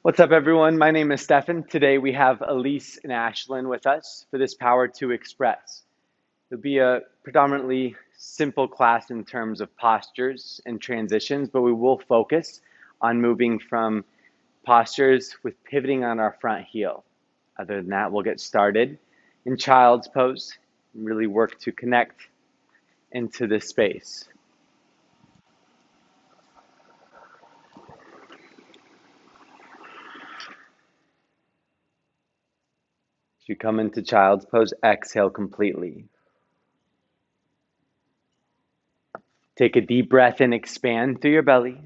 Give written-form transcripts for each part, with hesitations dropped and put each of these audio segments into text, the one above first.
What's up, everyone? My name is Stefan. Today we have Elise and Ashlyn with us for this Power to Express. It'll be a predominantly simple class in terms of postures and transitions, but we will focus on moving from postures with pivoting on our front heel. Other than that, we'll get started in child's pose and really work to connect into this space. As you come into child's pose, exhale completely. Take a deep breath in, expand through your belly.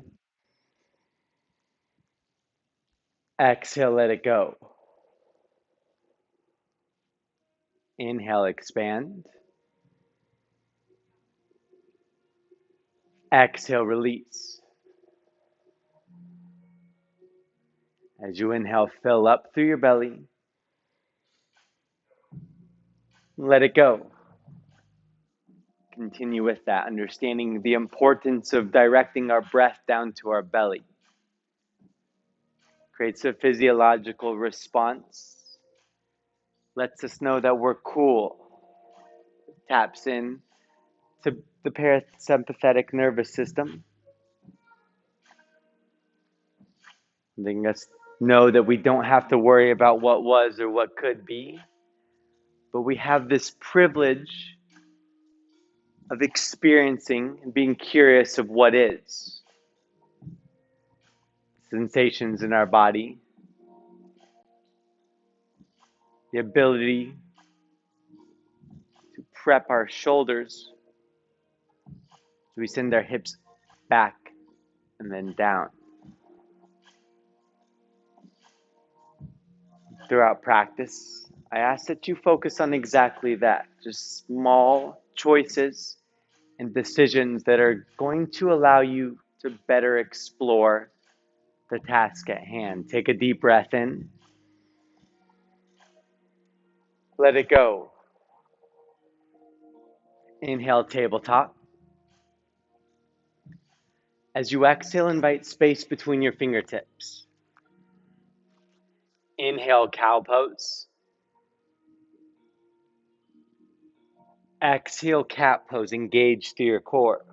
Exhale, let it go. Inhale, expand. Exhale, release. As you inhale, fill up through your belly. Let it go. Continue with that, understanding the importance of directing our breath down to our belly. Creates a physiological response. Lets us know that we're cool. Taps in to the parasympathetic nervous system. Letting us know that we don't have to worry about what was or what could be, but we have this privilege of experiencing and being curious of what is. Sensations in our body, the ability to prep our shoulders so we send our hips back and then down. Throughout practice, I ask that you focus on exactly that, just small choices and decisions that are going to allow you to better explore the task at hand. Take a deep breath in. Let it go. Inhale, tabletop. As you exhale, invite space between your fingertips. Inhale, cow pose. Exhale, cat pose. Engage through your core.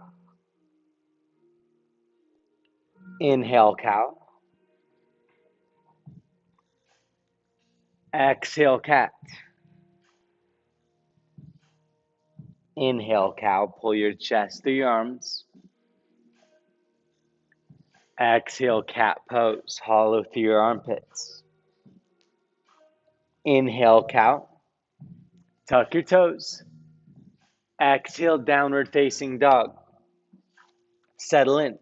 Inhale, cow. Exhale, cat. Inhale, cow. Pull your chest through your arms. Exhale, cat pose. Hollow through your armpits. Inhale, cow. Tuck your toes. Exhale, downward facing dog. Settle in.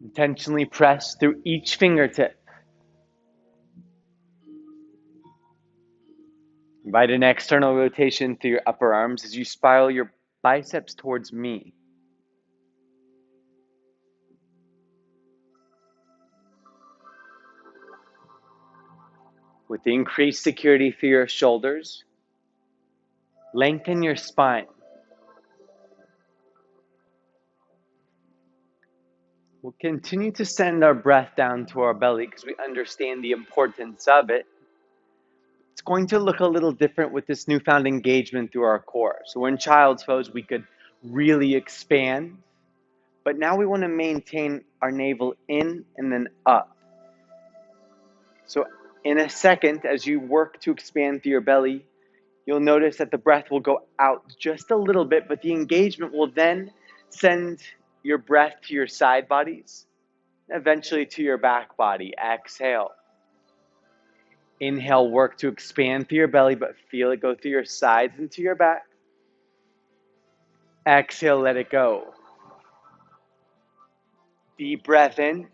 Intentionally press through each fingertip. Invite an external rotation through your upper arms as you spiral your biceps towards me. With increased security through your shoulders, lengthen your spine. We'll continue to send our breath down to our belly because we understand the importance of it. It's going to look a little different with this newfound engagement through our core. So we're in child's pose, we could really expand, but now we want to maintain our navel in and then up. So in a second, as you work to expand through your belly, you'll notice that the breath will go out just a little bit, but the engagement will then send your breath to your side bodies, eventually to your back body. Exhale. Inhale, work to expand through your belly, but feel it go through your sides and to your back. Exhale, let it go. Deep breath in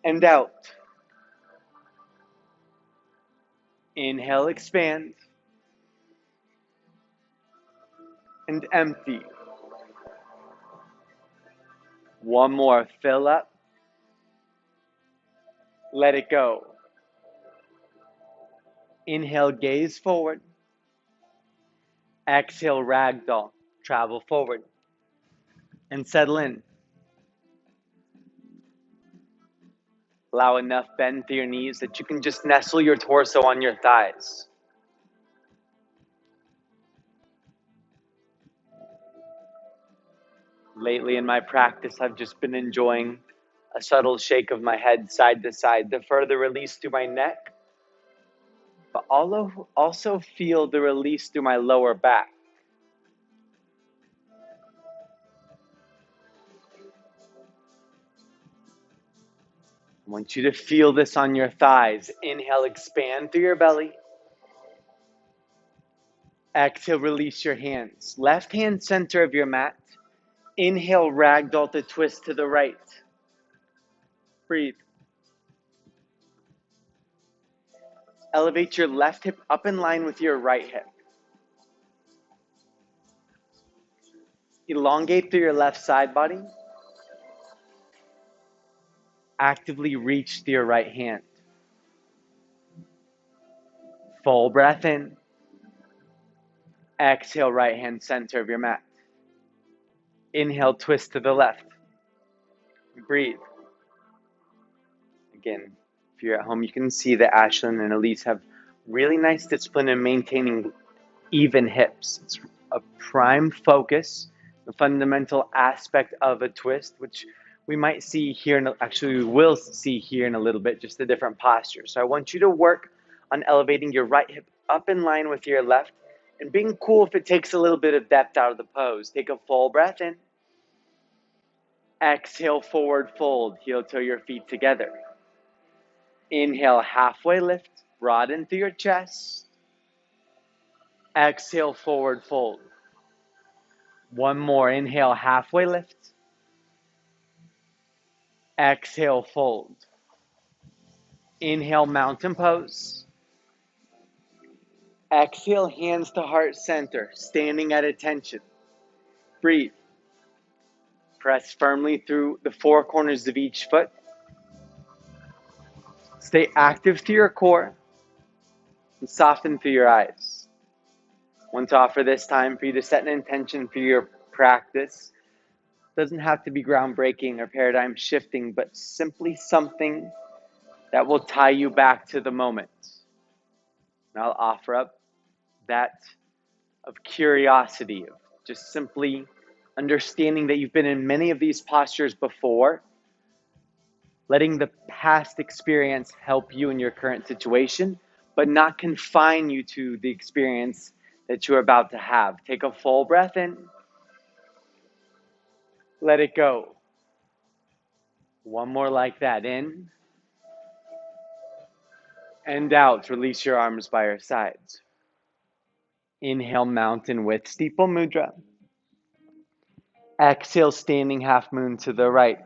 and out. Inhale, expand. And empty. One more, fill up. Let it go. Inhale, gaze forward. Exhale, ragdoll. Travel forward. And settle in. Allow enough bend through your knees that you can just nestle your torso on your thighs. Lately in my practice, I've just been enjoying a subtle shake of my head side to side, the further release through my neck, but also feel the release through my lower back. I want you to feel this on your thighs. Inhale, expand through your belly. Exhale, release your hands. Left hand center of your mat. Inhale, ragdoll to twist to the right. Breathe. Elevate your left hip up in line with your right hip. Elongate through your left side body. Actively reach to your right hand. Full breath in. Exhale, right hand center of your mat. Inhale, twist to the left. Breathe. Again, if you're at home, you can see that Ashlyn and Elise have really nice discipline in maintaining even hips. It's a prime focus, the fundamental aspect of a twist, which we might see here, actually we will see here in a little bit, just the different postures. So I want you to work on elevating your right hip up in line with your left, and being cool if it takes a little bit of depth out of the pose. Take a full breath in. Exhale, forward fold, heel toe your feet together. Inhale, halfway lift, broaden through your chest. Exhale, forward fold. One more, inhale, halfway lift. Exhale, fold. Inhale, mountain pose. Exhale, hands to heart center, standing at attention. Breathe. Press firmly through the four corners of each foot. Stay active through your core and soften through your eyes. I want to offer this time for you to set an intention for your practice. It doesn't have to be groundbreaking or paradigm shifting, but simply something that will tie you back to the moment. And I'll offer up that of curiosity, of just simply understanding that you've been in many of these postures before, letting the past experience help you in your current situation, but not confine you to the experience that you're about to have. Take a full breath in. Let it go. One more like that. In and out. Release your arms by your sides. Inhale, mountain with steeple mudra. Exhale, standing half moon to the right.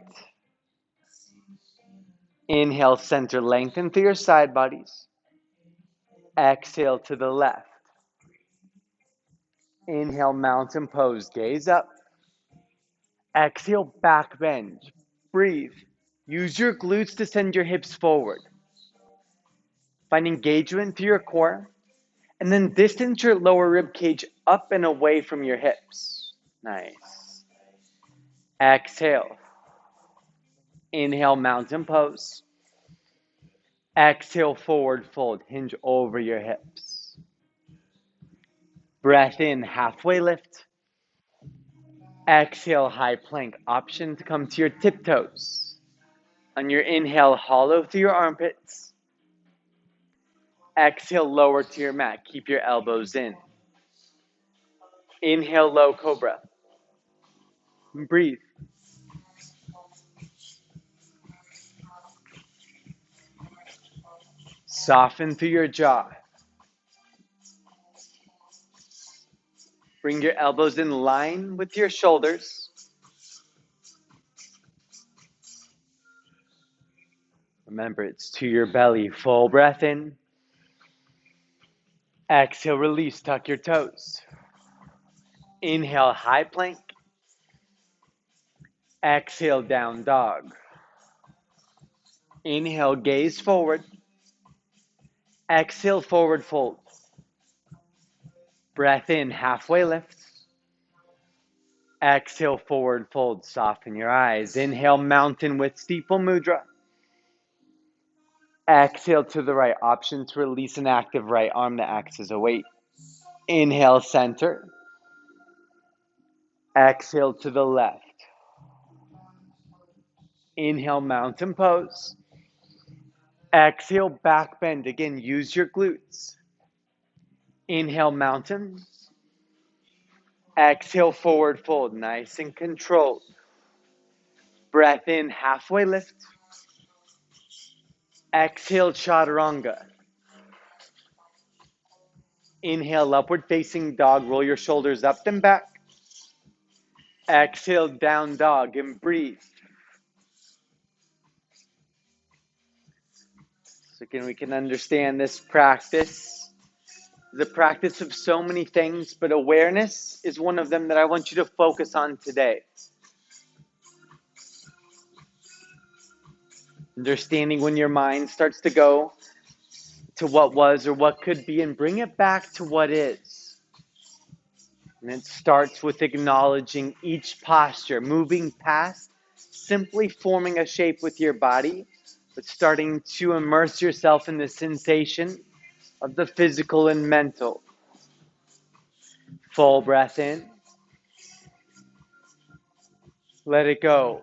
Inhale, center lengthen through your side bodies. Exhale to the left. Inhale, mountain pose, gaze up. Exhale, back bend. Breathe. Use your glutes to send your hips forward. Find engagement through your core. And then distance your lower rib cage up and away from your hips. Nice. Exhale. Inhale, mountain pose. Exhale, forward fold. Hinge over your hips. Breath in, halfway lift. Exhale, high plank. Option to come to your tiptoes. On your inhale, hollow through your armpits. Exhale, lower to your mat. Keep your elbows in. Inhale, low cobra. Breathe. Soften through your jaw. Bring your elbows in line with your shoulders. Remember, it's to your belly. Full breath in. Exhale, release, tuck your toes. Inhale, high plank. Exhale, down dog. Inhale, gaze forward. Exhale, forward fold. Breath in, halfway lift. Exhale, forward fold. Soften your eyes. Inhale, mountain with steeple mudra. Exhale to the right. Option to release an active right arm that acts as a weight. Inhale, center. Exhale to the left. Inhale, mountain pose. Exhale, back bend. Again, use your glutes. Inhale, mountain. Exhale, forward fold. Nice and controlled. Breath in, halfway lift. Exhale, chaturanga. Inhale, upward facing dog. Roll your shoulders up and back. Exhale, down dog and breathe. So again, we can understand this practice, the practice of so many things, but awareness is one of them that I want you to focus on today. Understanding when your mind starts to go to what was or what could be and bring it back to what is. And it starts with acknowledging each posture, moving past simply forming a shape with your body, but starting to immerse yourself in the sensation of the physical and mental. Full breath in. Let it go.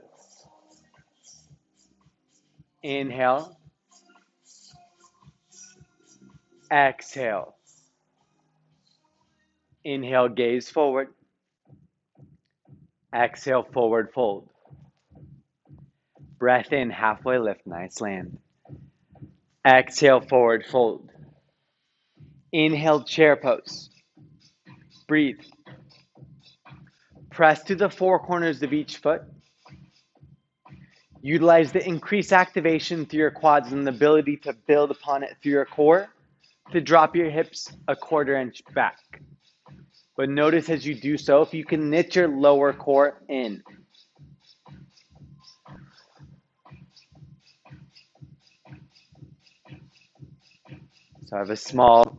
Inhale. Exhale. Inhale, gaze forward. Exhale, forward fold. Breath in, halfway lift, nice land. Exhale, forward fold. Inhale, chair pose. Breathe. Press to the four corners of each foot. Utilize the increased activation through your quads and the ability to build upon it through your core to drop your hips a quarter inch back. But notice as you do so, if you can knit your lower core in. So I have a small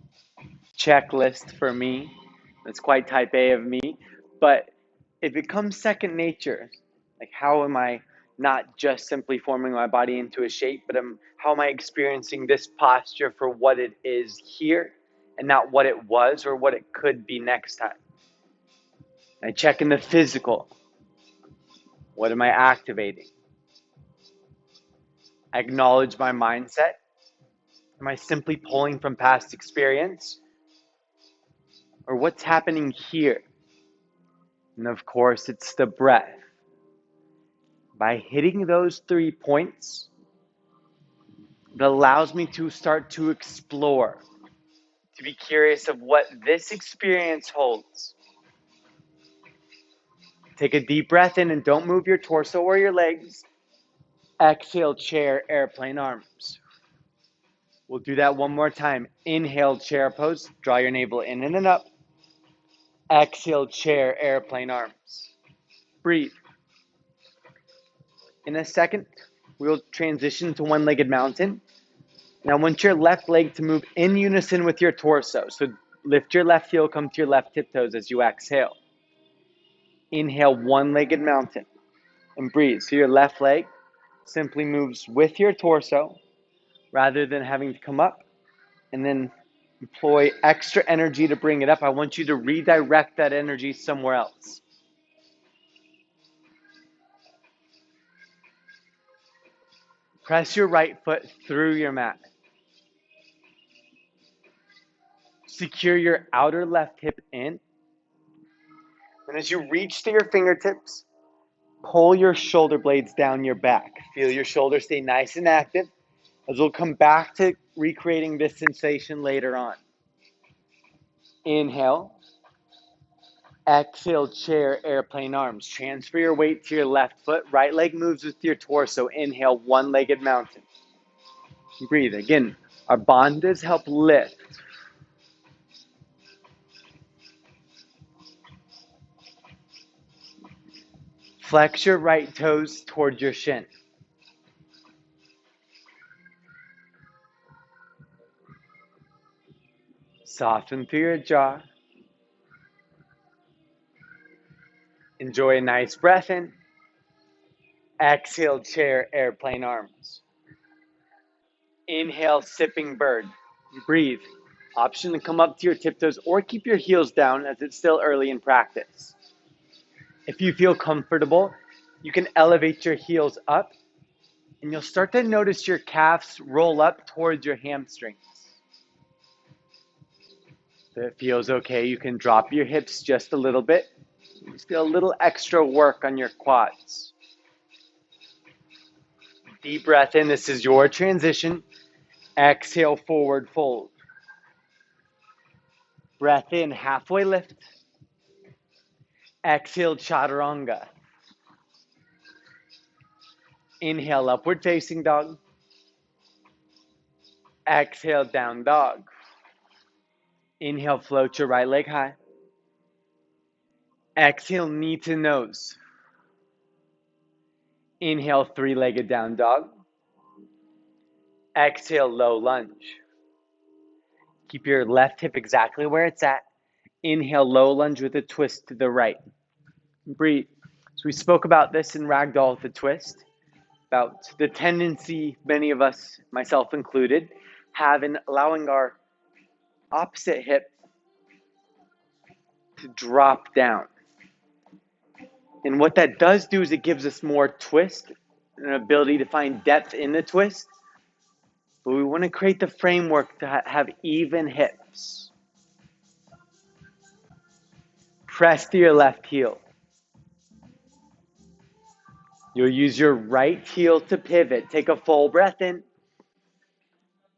checklist for me. That's quite type A of me, but it becomes second nature. Like, how am I not just simply forming my body into a shape, but how am I experiencing this posture for what it is here and not what it was or what it could be next time? I check in the physical. What am I activating? I acknowledge my mindset. Am I simply pulling from past experience? Or what's happening here? And of course, it's the breath. By hitting those 3 points, it allows me to start to explore, to be curious of what this experience holds. Take a deep breath in and don't move your torso or your legs. Exhale, chair, airplane arms. We'll do that one more time. Inhale, chair pose. Draw your navel in and up. Exhale, chair, airplane arms. Breathe. In a second, we'll transition to one-legged mountain. Now, I want your left leg to move in unison with your torso. So lift your left heel, come to your left tiptoes as you exhale. Inhale, one-legged mountain, and breathe. So your left leg simply moves with your torso rather than having to come up and then employ extra energy to bring it up. I want you to redirect that energy somewhere else. Press your right foot through your mat. Secure your outer left hip in. And as you reach to your fingertips, pull your shoulder blades down your back. Feel your shoulders stay nice and active, as we'll come back to recreating this sensation later on. Inhale. Exhale, chair, airplane arms. Transfer your weight to your left foot. Right leg moves with your torso. Inhale, one-legged mountain. Breathe. Again, our bandhas help lift. Flex your right toes towards your shin. Soften through your jaw. Enjoy a nice breath in. Exhale, chair, airplane arms. Inhale, sipping bird. Breathe. Option to come up to your tiptoes or keep your heels down as it's still early in practice. If you feel comfortable, you can elevate your heels up and you'll start to notice your calves roll up towards your hamstrings. If it feels okay, you can drop your hips just a little bit. Just get a little extra work on your quads. Deep breath in. This is your transition. Exhale, forward fold. Breath in, halfway lift. Exhale, chaturanga. Inhale, upward facing dog. Exhale, down dog. Inhale, float your right leg high. Exhale, knee to nose. Inhale, three-legged down dog. Exhale, low lunge. Keep your left hip exactly where it's at. Inhale, low lunge with a twist to the right. Breathe. So we spoke about this in Ragdoll with the twist, about the tendency many of us, myself included, have in allowing our opposite hip to drop down. And what that does do is it gives us more twist, an ability to find depth in the twist. But we want to create the framework to have even hips. Press to your left heel. You'll use your right heel to pivot. Take a full breath in.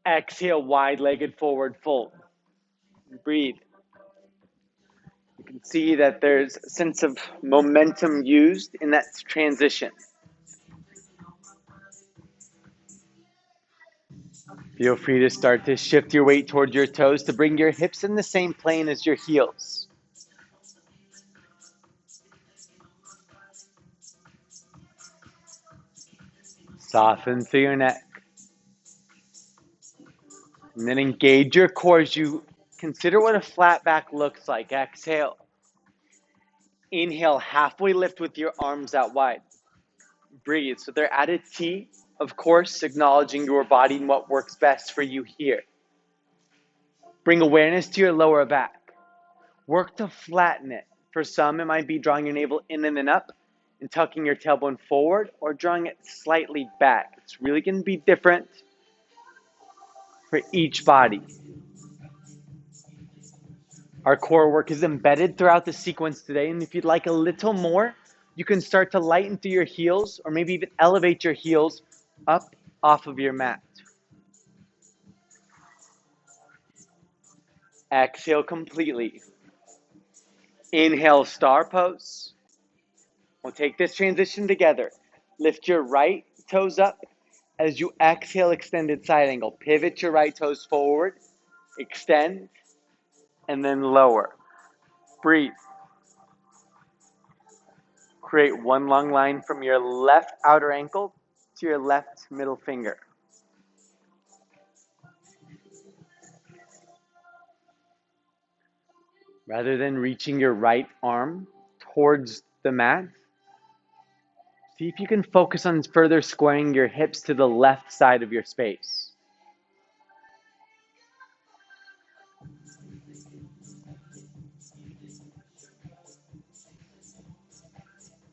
Exhale, wide-legged forward fold. Breathe. You can see that there's a sense of momentum used in that transition. Feel free to start to shift your weight towards your toes to bring your hips in the same plane as your heels. Soften through your neck. And then engage your core as you consider what a flat back looks like. Exhale. Inhale, halfway lift with your arms out wide. Breathe. So they're at a T, of course, acknowledging your body and what works best for you here. Bring awareness to your lower back. Work to flatten it. For some, it might be drawing your navel in and then up and tucking your tailbone forward or drawing it slightly back. It's really going to be different for each body. Our core work is embedded throughout the sequence today, and if you'd like a little more, you can start to lighten through your heels or maybe even elevate your heels up off of your mat. Exhale completely. Inhale, star pose. We'll take this transition together. Lift your right toes up. As you exhale, extended side angle. Pivot your right toes forward. Extend. And then lower. Breathe. Create one long line from your left outer ankle to your left middle finger. Rather than reaching your right arm towards the mat, see if you can focus on further squaring your hips to the left side of your space.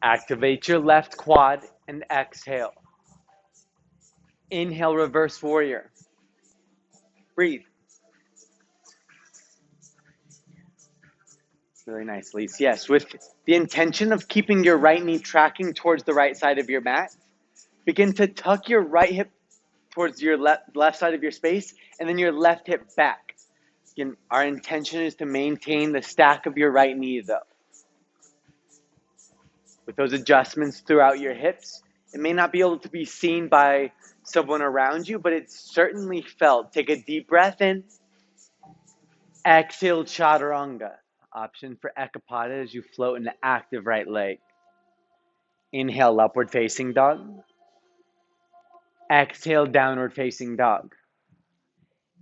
Activate your left quad and exhale. Inhale, reverse warrior. Breathe. Really nice, Lise. Yes, with the intention of keeping your right knee tracking towards the right side of your mat, begin to tuck your right hip towards your left side of your space and then your left hip back. Again, our intention is to maintain the stack of your right knee though. With those adjustments throughout your hips, it may not be able to be seen by someone around you, but it's certainly felt. Take a deep breath in. Exhale, chaturanga. Option for ekapada as you float into active right leg. Inhale, upward facing dog. Exhale, downward facing dog.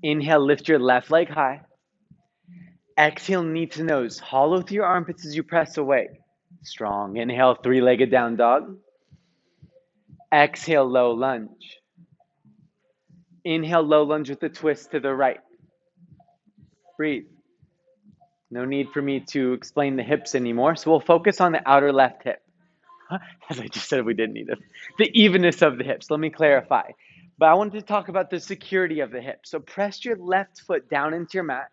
Inhale, lift your left leg high. Exhale, knee to nose. Hollow through your armpits as you press away. Strong. Inhale, three-legged down dog. Exhale, low lunge. Inhale, low lunge with a twist to the right. Breathe. No need for me to explain the hips anymore, so we'll focus on the outer left hip. As I just said, we didn't need it. The evenness of the hips. Let me clarify. But I wanted to talk about the security of the hips. So press your left foot down into your mat.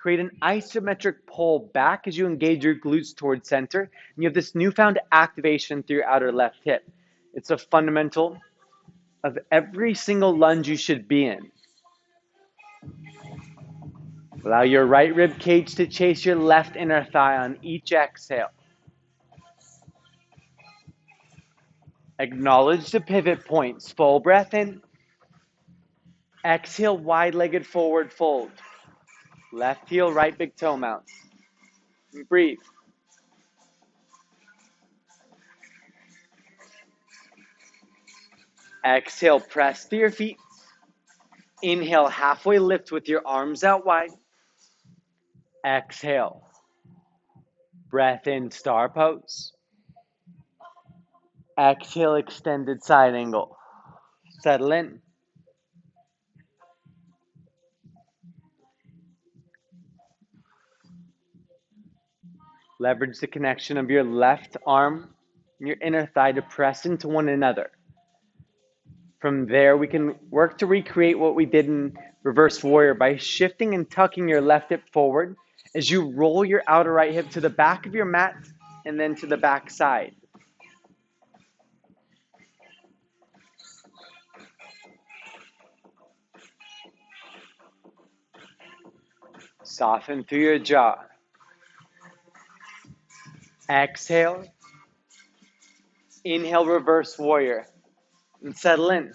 Create an isometric pull back as you engage your glutes towards center. And you have this newfound activation through your outer left hip. It's a fundamental of every single lunge you should be in. Allow your right rib cage to chase your left inner thigh on each exhale. Acknowledge the pivot points. Full breath in. Exhale, wide-legged forward fold. Left heel, right big toe mount. Breathe. Exhale, press through your feet. Inhale, halfway lift with your arms out wide. Exhale. Breath in, star pose. Exhale, extended side angle. Settle in. Leverage the connection of your left arm and your inner thigh to press into one another. From there, we can work to recreate what we did in reverse warrior by shifting and tucking your left hip forward as you roll your outer right hip to the back of your mat and then to the back side. Soften through your jaw. Exhale. Inhale, reverse warrior. And settle in.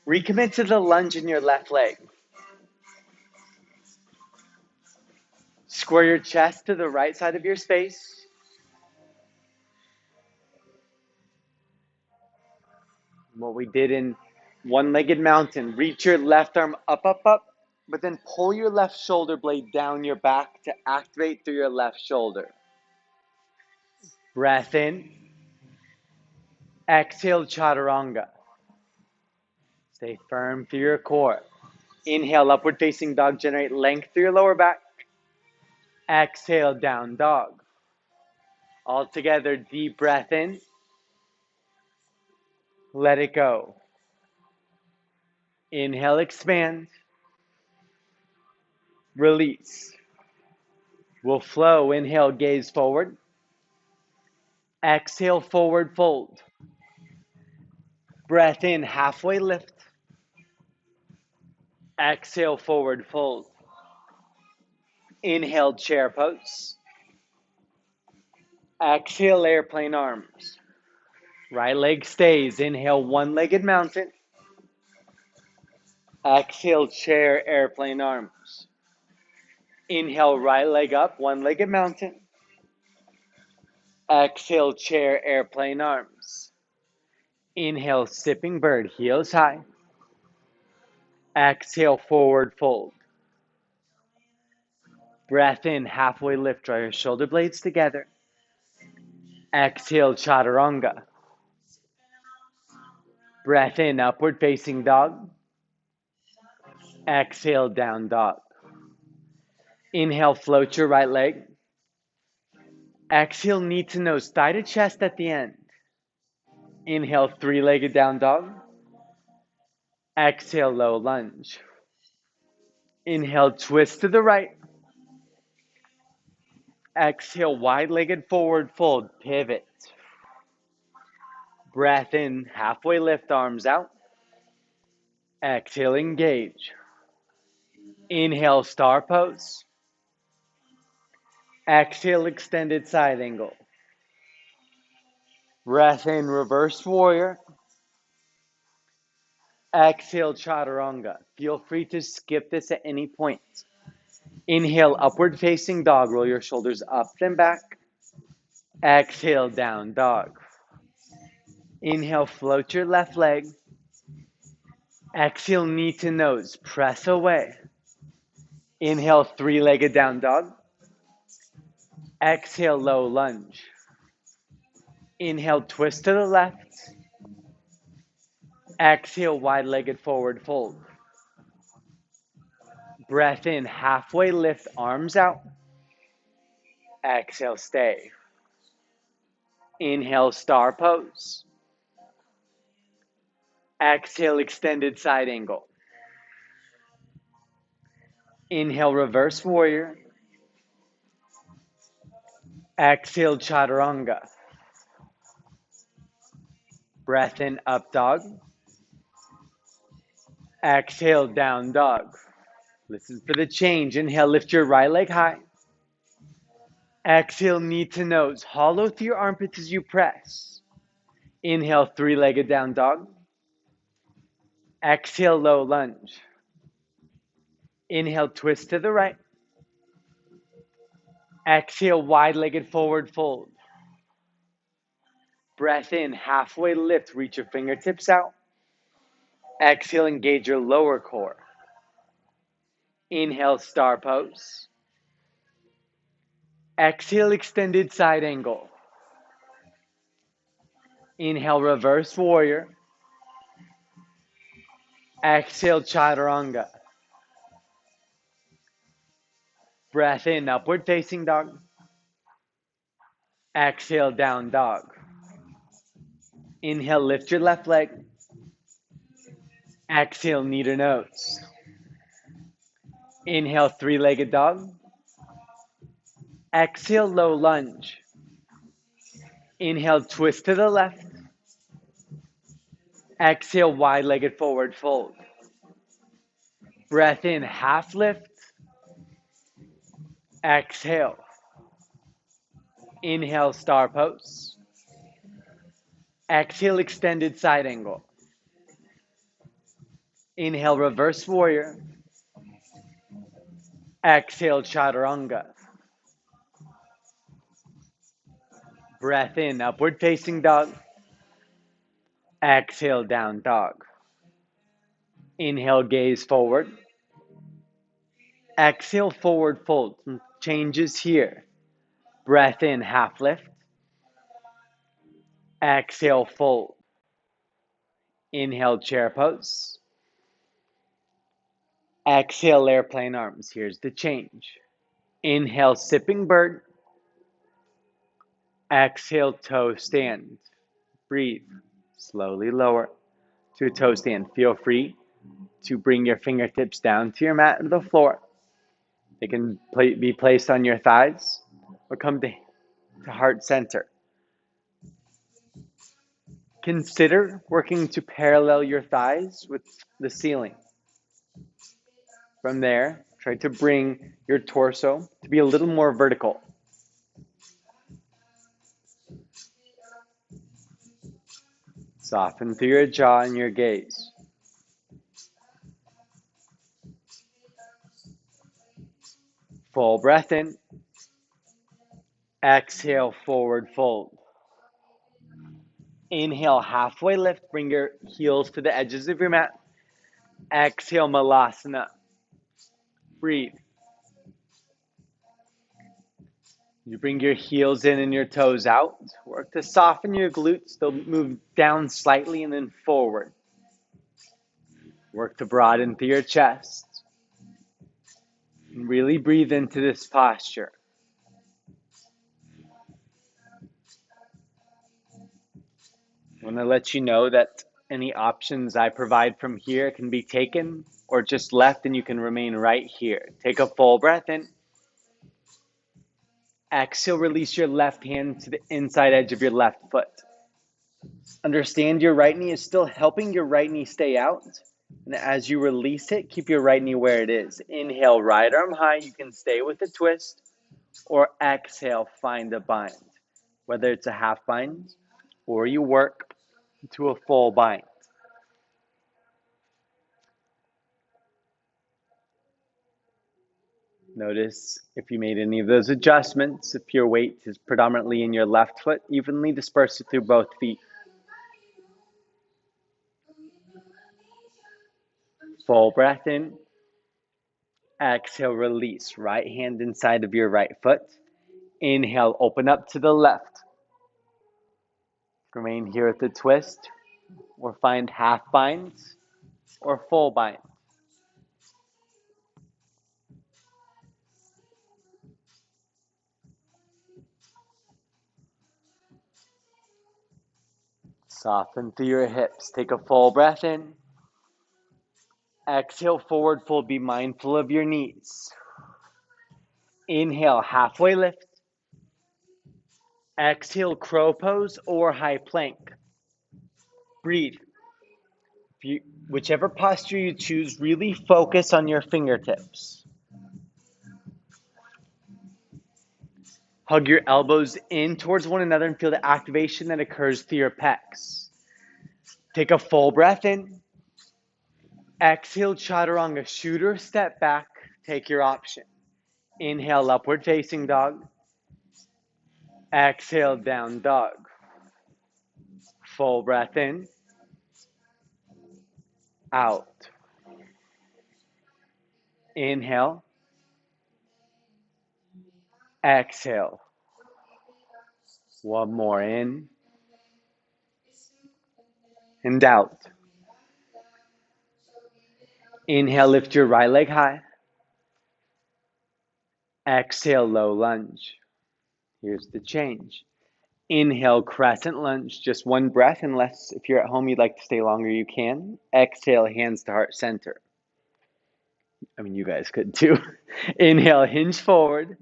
Recommit to the lunge in your left leg. Square your chest to the right side of your space. What we did in one-legged mountain. Reach your left arm up, up, up, but then pull your left shoulder blade down your back to activate through your left shoulder. Breath in. Exhale, chaturanga. Stay firm through your core. Inhale, upward facing dog. Generate length through your lower back. Exhale, down dog. All together, deep breath in. Let it go. Inhale, expand. Release. We'll flow. Inhale, gaze forward. Exhale, forward fold. Breath in, halfway lift. Exhale, forward fold. Inhale, chair pose. Exhale, airplane arms. Right leg stays. Inhale, one-legged mountain. Exhale, chair, airplane arms. Inhale, right leg up, one-legged mountain. Exhale, chair, airplane arms. Inhale, sipping bird, heels high. Exhale, forward fold. Breath in, halfway lift, draw your shoulder blades together. Exhale, chaturanga. Breath in, upward facing dog. Exhale, down dog. Inhale, float your right leg. Exhale, knee to nose, thigh to chest at the end. Inhale, three-legged down dog. Exhale, low lunge. Inhale, twist to the right. Exhale, wide-legged forward fold, pivot. Breath in, halfway lift, arms out. Exhale, engage. Inhale, star pose. Exhale, extended side angle. Breath in, reverse warrior. Exhale, chaturanga. Feel free to skip this at any point. Inhale, upward facing dog. Roll your shoulders up and back. Exhale, down dog. Inhale, float your left leg. Exhale, knee to nose. Press away. Inhale, three-legged down dog. Exhale, low lunge. Inhale, twist to the left. Exhale, wide-legged forward fold. Breath in, halfway lift, arms out. Exhale, stay. Inhale, star pose. Exhale, extended side angle. Inhale, reverse warrior. Exhale, chaturanga. Breath in, up dog. Exhale, down dog. Listen for the change. Inhale, lift your right leg high. Exhale, knee to nose. Hollow through your armpits as you press. Inhale, three-legged down dog. Exhale, low lunge. Inhale, twist to the right. Exhale, wide-legged forward fold. Breath in, halfway lift, reach your fingertips out. Exhale, engage your lower core. Inhale, star pose. Exhale, extended side angle. Inhale, reverse warrior. Exhale, chaturanga. Breath in, upward facing dog. Exhale, down dog. Inhale, lift your left leg. Exhale, knee to nose. Inhale, three-legged dog. Exhale, low lunge. Inhale, twist to the left. Exhale, wide-legged forward fold. Breath in, half lift. Exhale. Inhale, star pose. Exhale, extended side angle. Inhale, reverse warrior. Exhale, chaturanga. Breath in, upward facing dog. Exhale, down dog. Inhale, gaze forward. Exhale, forward fold. Changes here. Breath in, half lift. Exhale, fold. Inhale, chair pose. Exhale, airplane arms. Here's the change. Inhale, sipping bird. Exhale, toe stand. Breathe. Slowly lower to a toe stand. Feel free to bring your fingertips down to your mat or the floor. They can be placed on your thighs or come to heart center. Consider working to parallel your thighs with the ceiling. From there, try to bring your torso to be a little more vertical. Soften through your jaw and your gaze. Full breath in. Exhale, forward fold. Inhale, halfway lift. Bring your heels to the edges of your mat. Exhale, malasana. Breathe. You bring your heels in and your toes out. Work to soften your glutes. They'll move down slightly and then forward. Work to broaden through your chest. And really breathe into this posture. I want to let you know that any options I provide from here can be taken or just left, and you can remain right here. Take a full breath in. Exhale, release your left hand to the inside edge of your left foot. Understand your right knee is still helping your right knee stay out. And as you release it, keep your right knee where it is. Inhale, right arm high. You can stay with a twist. Or exhale, find a bind. Whether it's a half bind or you work to a full bind. Notice if you made any of those adjustments, if your weight is predominantly in your left foot, evenly disperse it through both feet. Full breath in. Exhale, release. Right hand inside of your right foot. Inhale, open up to the left. Remain here at the twist. or find half binds or full bind. Soften through your hips. Take a full breath in. Exhale, forward fold. Be mindful of your knees. Inhale, halfway lift. Exhale, crow pose or high plank. Breathe. Whichever posture you choose, really focus on your fingertips. Hug your elbows in towards one another and feel the activation that occurs through your pecs. Take a full breath in. Exhale, chaturanga, shoot or step back. Take your option. Inhale, upward facing dog. Exhale, down dog. Full breath in. Out. Inhale. Exhale. One more in. And out. Inhale, lift your right leg high. Exhale, low lunge. Here's the change. Inhale, crescent lunge, just one breath, unless if you're at home you'd like to stay longer, you can. Exhale, hands to heart center. I mean, you guys could too. Inhale, hinge forward.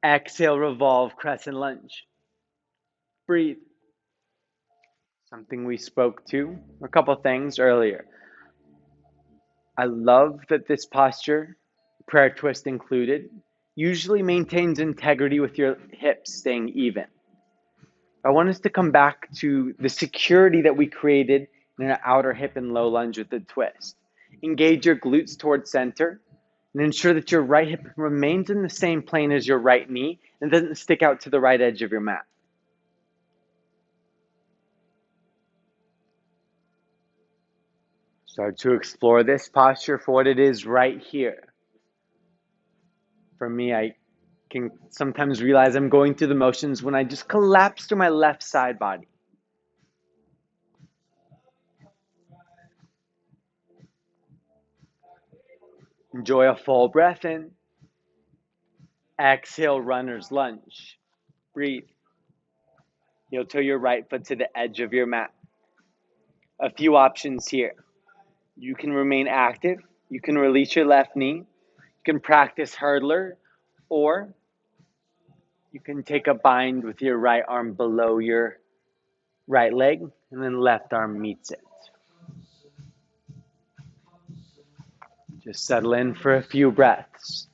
Exhale, revolve, crescent lunge. Breathe. Something we spoke to, a couple things earlier. I love that this posture, prayer twist included, usually maintains integrity with your hips staying even. I want us to come back to the security that we created in an outer hip and low lunge with the twist. Engage your glutes towards center and ensure that your right hip remains in the same plane as your right knee and doesn't stick out to the right edge of your mat. Start to explore this posture for what it is right here. For me, I can sometimes realize I'm going through the motions when I just collapse through my left side body. Enjoy a full breath in. Exhale, runner's lunge. Breathe. Heel toe your right foot to the edge of your mat. A few options here. You can remain active. You can release your left knee. You can practice hurdler, or you can take a bind with your right arm below your right leg, and then left arm meets it. Just settle in for a few breaths.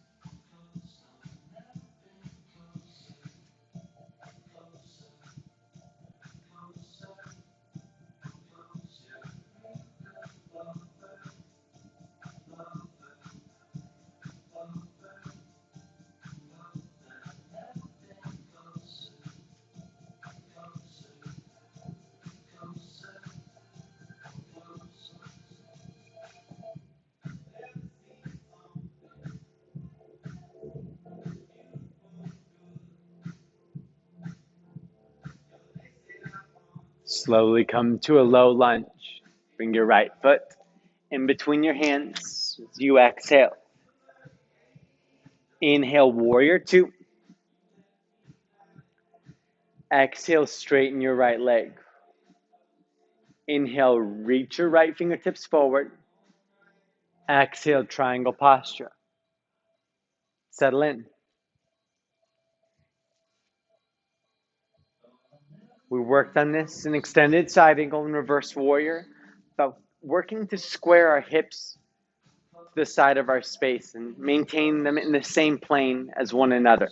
Slowly come to a low lunge. Bring your right foot in between your hands as you exhale. Inhale, warrior two. Exhale, straighten your right leg. Inhale, reach your right fingertips forward. Exhale, triangle posture. Settle in. We worked on this in extended side angle and reverse warrior, about working to square our hips to the side of our space and maintain them in the same plane as one another.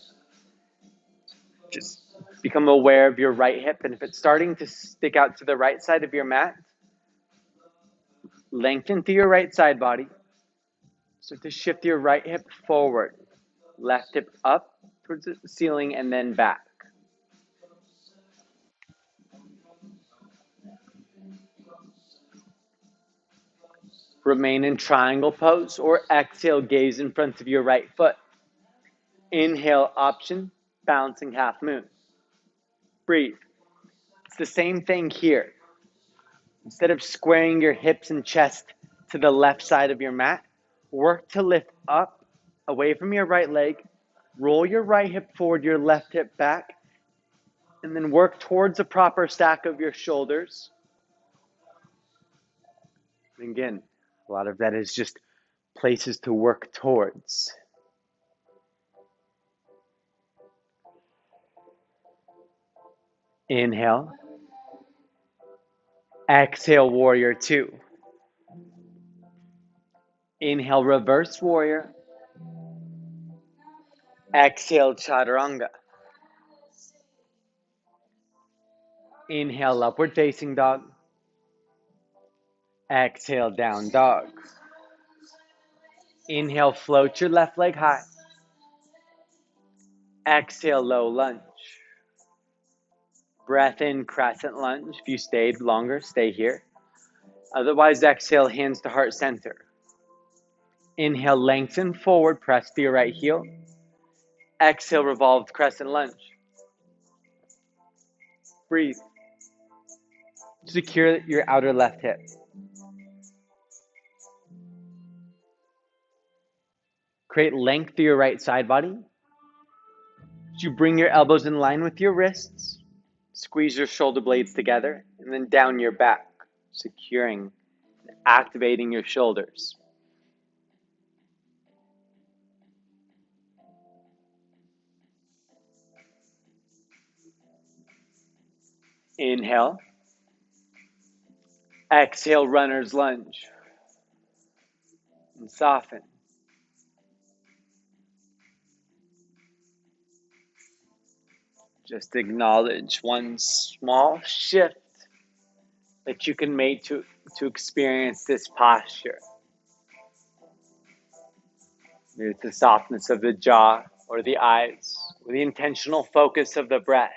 Just become aware of your right hip, and if it's starting to stick out to the right side of your mat, lengthen through your right side body. Start to shift your right hip forward, left hip up towards the ceiling and then back. Remain in triangle pose or exhale, gaze in front of your right foot. Inhale, option, bouncing half moon. Breathe. It's the same thing here. Instead of squaring your hips and chest to the left side of your mat, work to lift up away from your right leg. Roll your right hip forward, your left hip back, and then work towards a proper stack of your shoulders. And again, a lot of that is just places to work towards. Inhale. Exhale, warrior two. Inhale, reverse warrior. Exhale, chaturanga. Inhale, upward facing dog. Exhale, down dog. Inhale, float your left leg high. Exhale, low lunge. Breath in, crescent lunge. If you stayed longer, stay here. Otherwise, exhale, hands to heart center. Inhale, lengthen forward, press to your right heel. Exhale, revolved crescent lunge. Breathe. Secure your outer left hip. Create length through your right side body. As you bring your elbows in line with your wrists, squeeze your shoulder blades together, and then down your back, securing, activating your shoulders. Inhale. Exhale, runner's lunge. And soften. Just acknowledge one small shift that you can make to experience this posture. Maybe it's the softness of the jaw or the eyes, or the intentional focus of the breath.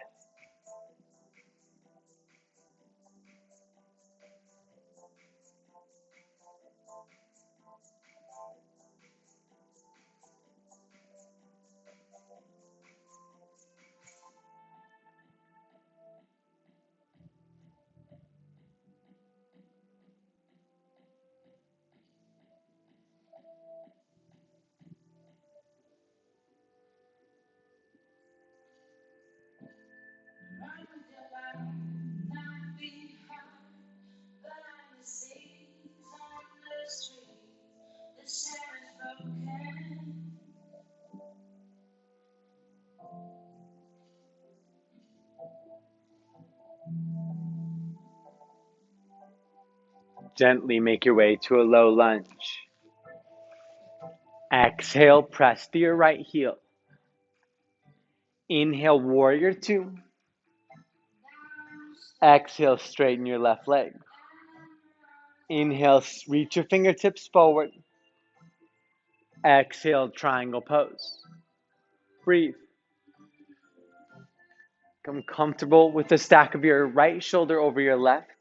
Gently make your way to a low lunge. Exhale, press to your right heel. Inhale, warrior two. Exhale, straighten your left leg. Inhale, reach your fingertips forward. Exhale, triangle pose. Breathe. Become comfortable with the stack of your right shoulder over your left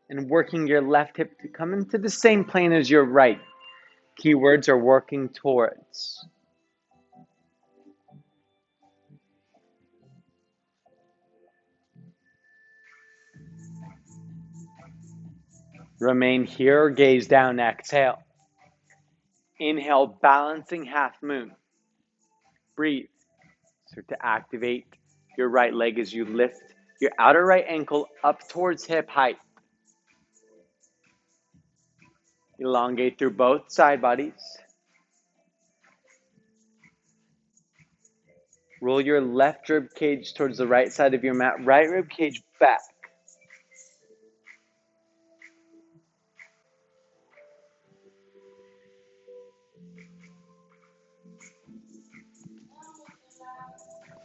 and working your left hip to come into the same plane as your right. Keywords are working towards. Remain here or gaze down. Exhale. Inhale, balancing half moon. Breathe. Start to activate your right leg as you lift your outer right ankle up towards hip height. Elongate through both side bodies. Roll your left rib cage towards the right side of your mat, right rib cage back.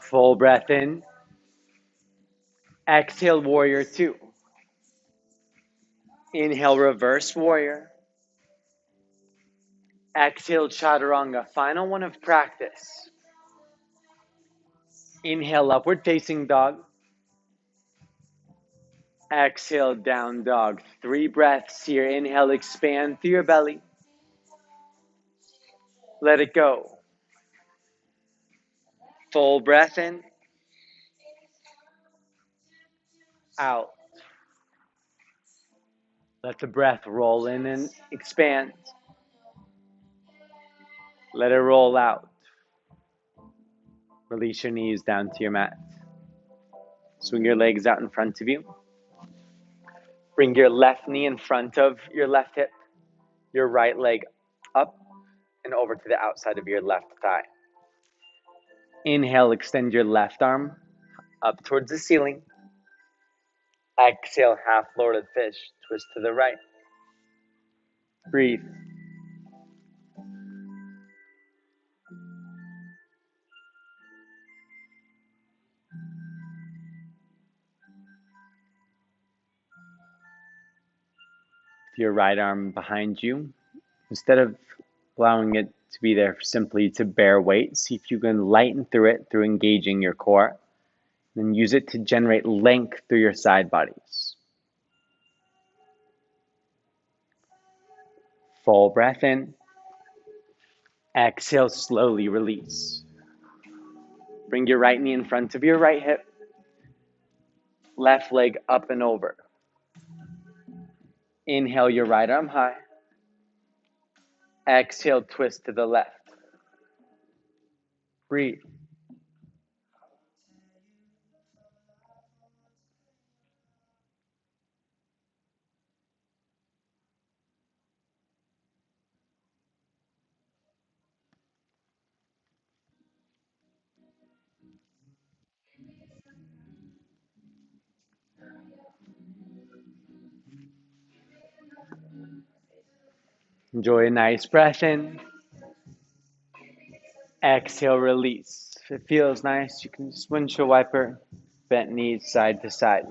Full breath in. Exhale, warrior two. Inhale, reverse warrior. Exhale, chaturanga. Final one of practice. Inhale, upward facing dog. Exhale, down dog. 3 breaths here. Inhale, expand through your belly. Let it go. Full breath in. Out. Let the breath roll in and expand. Let it roll out. Release your knees down to your mat. Swing your legs out in front of you. Bring your left knee in front of your left hip, your right leg up and over to the outside of your left thigh. Inhale, extend your left arm up towards the ceiling. Exhale, half loaded fish, twist to the right. Breathe. Your right arm behind you. Instead of allowing it to be there simply to bear weight, see if you can lighten through it through engaging your core. Then use it to generate length through your side bodies. Full breath in. Exhale, slowly release. Bring your right knee in front of your right hip. Left leg up and over. Inhale your right arm high. Exhale, twist to the left. Breathe. Enjoy a nice breath in. Exhale, release. If it feels nice, you can just windshield wiper, bent knees side to side.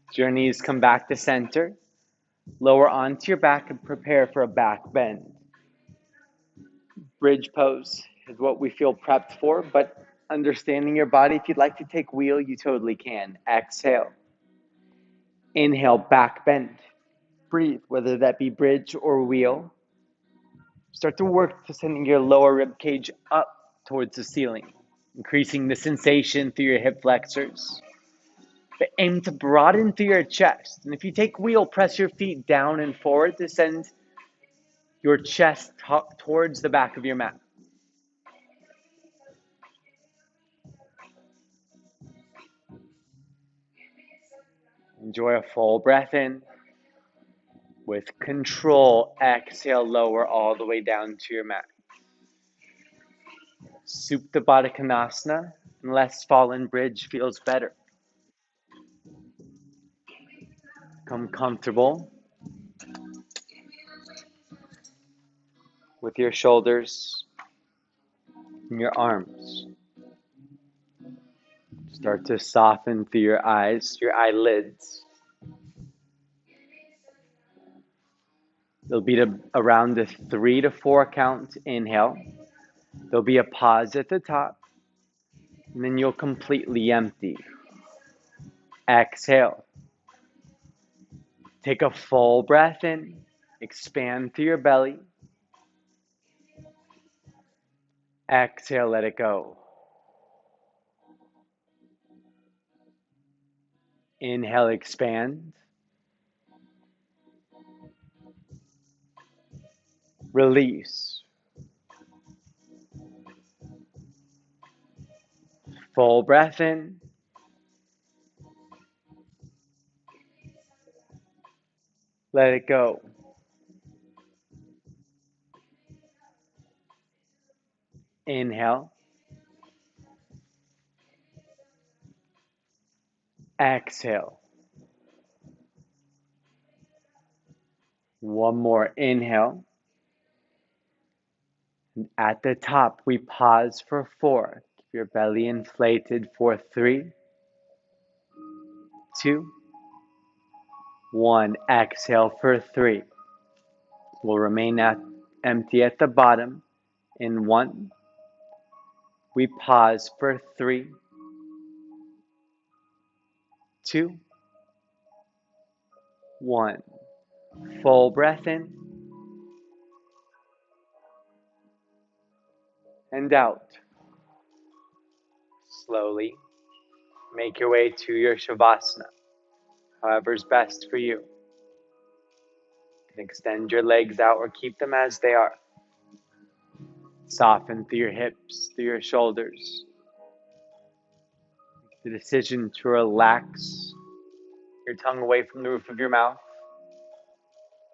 As your knees come back to center, lower onto your back and prepare for a back bend. Bridge pose is what we feel prepped for, but understanding your body, if you'd like to take wheel, you totally can. Exhale. Inhale, back bend. Breathe, whether that be bridge or wheel. Start to work to sending your lower rib cage up towards the ceiling, increasing the sensation through your hip flexors. But aim to broaden through your chest. And if you take wheel, press your feet down and forward to send your chest towards the back of your mat. Enjoy a full breath in. With control, exhale, lower all the way down to your mat. Supta Baddha Konasana, unless fallen bridge feels better. Become comfortable with your shoulders and your arms. Start to soften through your eyes, your eyelids. There'll be around a 3 to 4 count inhale. There'll be a pause at the top, and then you'll completely empty. Exhale. Take a full breath in, expand through your belly. Exhale, let it go. Inhale, expand. Release. Full breath in. Let it go. Inhale. Exhale. One more inhale. And at the top, we pause for 4. Keep your belly inflated for 3, 2, 1. Exhale for 3. We'll remain empty at the bottom. In 1. We pause for 3, 2, 1. Full breath in and out. Slowly Make your way to your Shavasana, however's best for you. You can extend your legs out or keep them as they are. Soften through your hips, through your shoulders. The decision to relax your tongue away from the roof of your mouth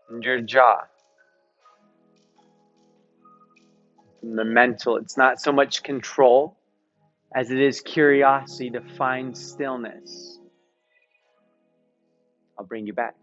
and your jaw. From the mental, it's not so much control as it is curiosity to find stillness. I'll bring you back.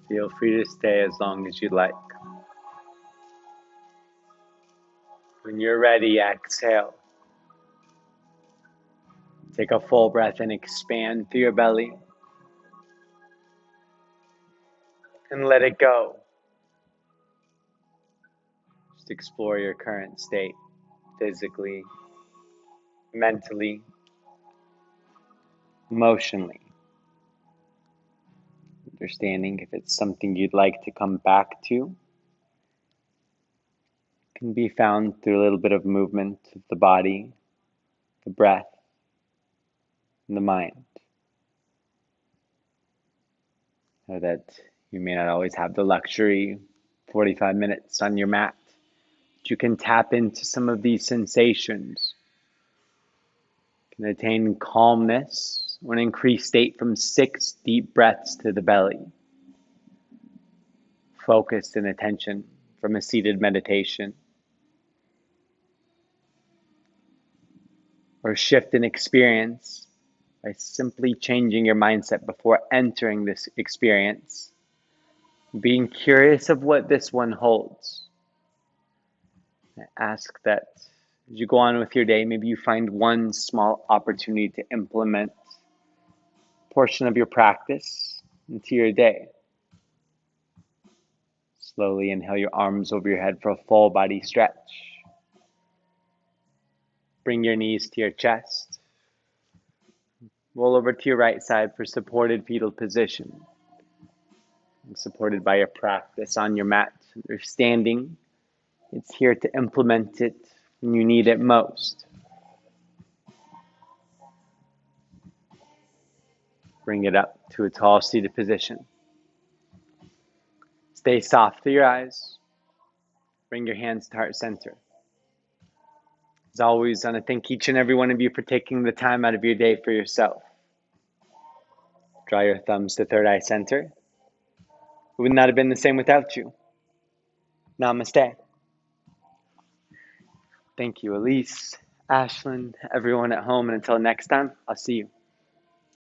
Feel free to stay as long as you'd like. When you're ready, exhale. Take a full breath and expand through your belly. And let it go. Just explore your current state, physically, mentally, emotionally. Understanding if it's something you'd like to come back to. Can be found through a little bit of movement of the body, the breath, and the mind. Know that you may not always have the luxury 45 minutes on your mat. But you can tap into some of these sensations. You can attain calmness or an increased state from 6 deep breaths to the belly. Focus and attention from a seated meditation. Or shift in experience by simply changing your mindset before entering this experience. Being curious of what this one holds. I ask that as you go on with your day, maybe you find one small opportunity to implement a portion of your practice into your day. Slowly inhale your arms over your head for a full body stretch. Bring your knees to your chest. Roll over to your right side for supported fetal position. And supported by your practice on your mat. You're standing. It's here to implement it when you need it most. Bring it up to a tall seated position. Stay soft through your eyes. Bring your hands to heart center. As always, I want to thank each and every one of you for taking the time out of your day for yourself. Draw your thumbs to third eye center. It would not have been the same without you. Namaste. Thank you, Elise, Ashlyn, everyone at home, and until next time, I'll see you.